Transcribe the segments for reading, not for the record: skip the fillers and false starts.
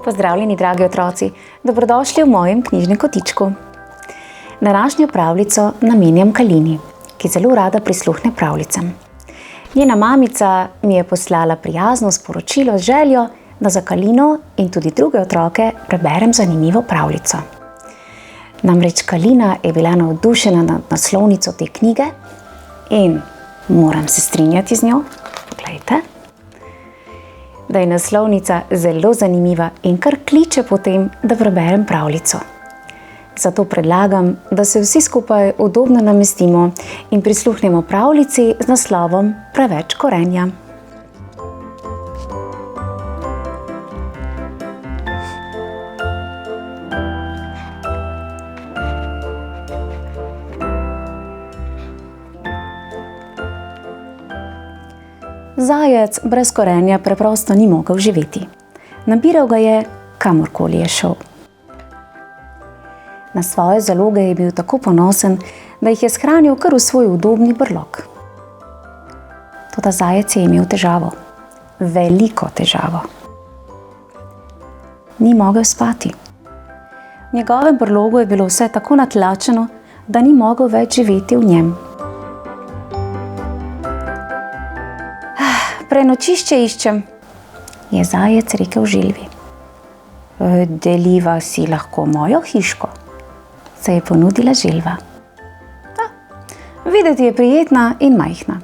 Pozdravljeni, dragi otroci, dobrodošli v mojem knjižnem kotičku. Današnjo pravljico namenjam Kalini, ki zelo rada prisluhne pravljicam. Njena mamica mi je poslala prijazno sporočilo z željo, da za Kalino in tudi druge otroke preberem zanimivo pravljico. Namreč Kalina je bila navdušena nad naslovnico te knjige in moram se strinjati z njo, poglejte, da je naslovnica zelo zanimiva in kar kliče po tem, da preberem pravljico. Zato predlagam, da se vsi skupaj udobno namestimo in prisluhnemo pravljici z naslovom Preveč korenja. Zajec brez korenja preprosto ni mogel živeti. Nabiral ga je, kamorkoli je šel. Na svoje zaloge je bil tako ponosen, da jih je shranil kar v svoj udobni brlog. Toda zajec je imel težavo. Veliko težavo. Ni mogel spati. V njegovem brlogu je bilo vse tako natlačeno, da ni mogel več živeti v njem. Prenočišče iščem, je zajec rekel želvi. Deliva si lahko mojo hiško, se je ponudila želva. Videti je prijetna in majhna,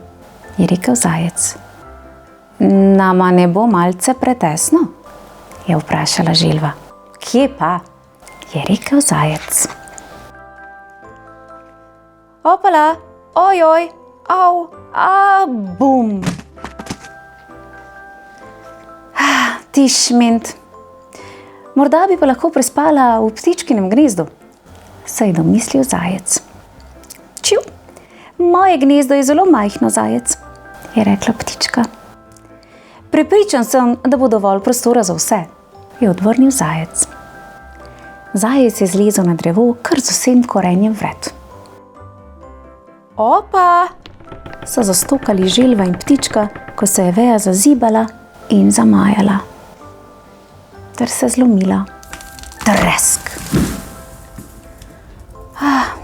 je rekel zajec. Nama ne bo malce pretesno, je vprašala želva. Kje pa, je rekel zajec. Opala, ojoj, au, bum. Ti šment. Morda bi pa lahko prespala v ptičkinem gnezdu, se je domislil zajec. Čiv, moje gnezdo je zelo majhno, zajec, je rekla ptička. Prepričan sem, da bo dovolj prostora za vse, je odvrnil zajec. Zajec je zlezel na drevo kar z vsem korenjem vred. Opa, so zastokali želva in ptička, ko se je veja zazibala in zamajala. Ter se zlomila. Tresk!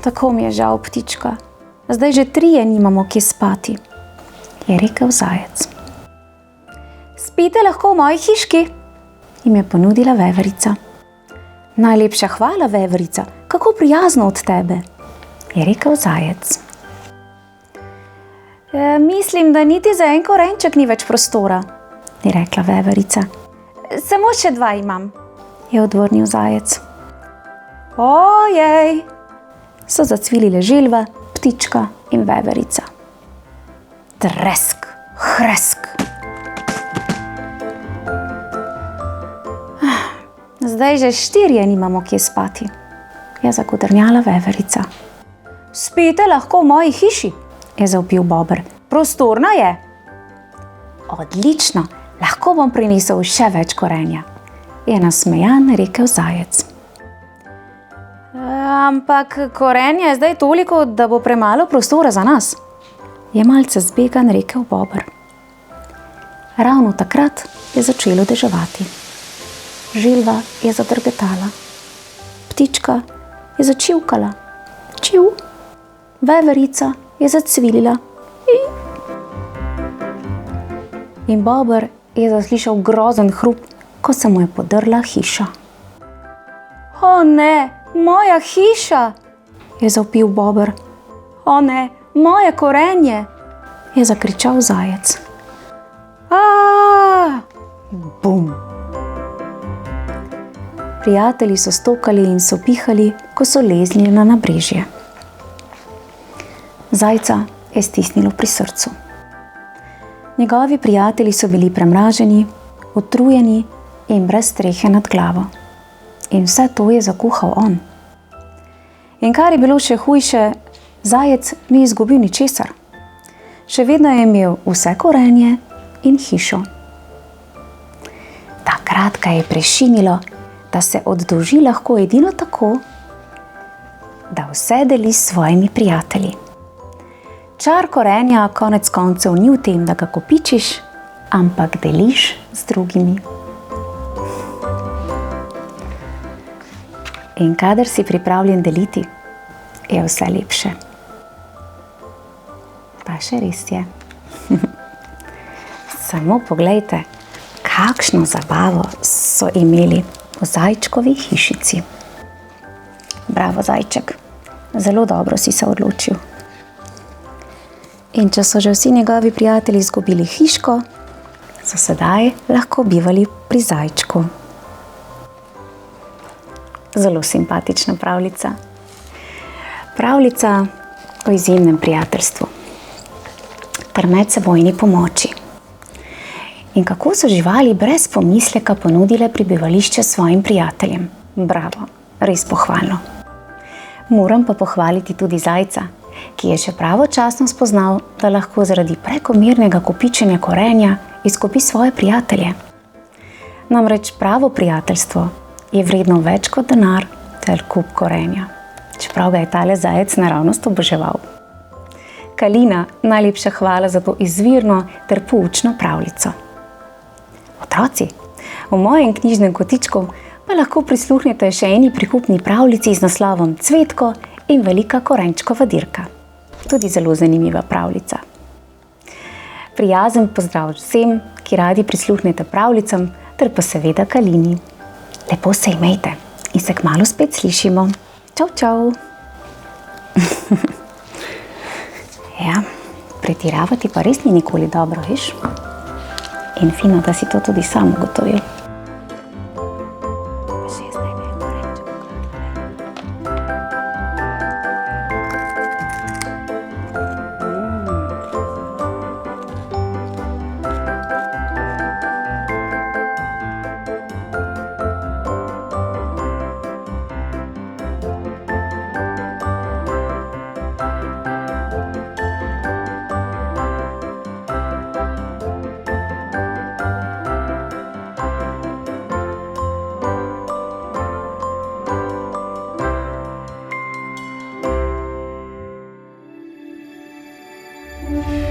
Tako mi je žal, ptička. Zdaj že 3 nimamo kje spati, je rekel zajec. Spite lahko v moji hiški, jim je ponudila veverica. Najlepša hvala, veverica, kako prijazno od tebe, je rekel zajec. Mislim, da niti za en korenček ni več prostora, je rekla veverica. Samo še 2 imam, je odvrnil zajec. Ojej, so zacvilile želva, ptička in veverica. Tresk, hresk. Zdaj že 4 nimamo kje spati, je zagodrnjala veverica. Spite lahko v moji hiši, je zavpil bober. Prostorna je. Odlično. Lahko bom prinesel še več korenja, je nasmejan rekel zajec. Ampak korenja je zdaj toliko, da bo premalo prostora za nas, je malce zbegan rekel bober. Ravno takrat je začelo deževati. Želva je zadrgetala. Ptička je začivkala. Čiv. Veverica je zacvilila. In bober je zaslišal grozen hrup, ko se mu je podrla hiša. O ne, moja hiša, je zavpil bober. O ne, moje korenje, je zakričal zajec. Bum. Prijatelji so stokali in so pihali, ko so lezli na nabrežje. Zajca je stisnilo pri srcu. Njegovi prijatelji so bili premraženi, utrujeni in brez strehe nad glavo. In vse to je zakuhal on. In kar je bilo še hujše, zajec ni izgubil ničesar. Še vedno je imel vse korenje in hišo. Takrat ga je prešinilo, da se oddolži lahko edino tako, da vse deli s svojimi prijatelji. Čar korenja konec koncev ni v tem, da ga kopičiš, ampak deliš z drugimi. In kadar si pripravljen deliti, je vse lepše. Pa še res je. Samo poglejte, kakšno zabavo so imeli v zajčkovi hišici. Bravo, zajček, zelo dobro si se odločil. In če so že vsi njegovi prijatelji izgubili hiško, so sedaj lahko bivali pri zajčku. Zelo simpatična pravljica. Pravljica o izjemnem prijateljstvu ter medsebojni pomoči. In kako so živali brez pomisleka ponudile prebivališče svojim prijateljem. Bravo, res pohvalno. Moram pa pohvaliti tudi zajca, ki je še pravočasno spoznal, da lahko zaradi prekomernega kopičenja korenja izgubi svoje prijatelje. Namreč pravo prijateljstvo je vredno več kot denar ter kup korenja, čeprav ga je tale zajec naravnost oboževal. Kalina, najlepša hvala za to izvirno ter poučno pravljico. Otroci, v mojem knjižnem kotičku pa lahko prisluhnete še eni prikupni pravljici z naslovom Cvetko in velika korenčkova dirka. Tudi zelo zanimiva pravljica. Prijazen pozdrav vsem, ki radi prisluhnete pravljicam, ter pa seveda Kalini. Lepo se imejte in se kmalu spet slišimo. Čau, čau! Ja, pretiravati pa res ni nikoli dobro, veš? In fino, da si to tudi sam ugotovil. Thank you.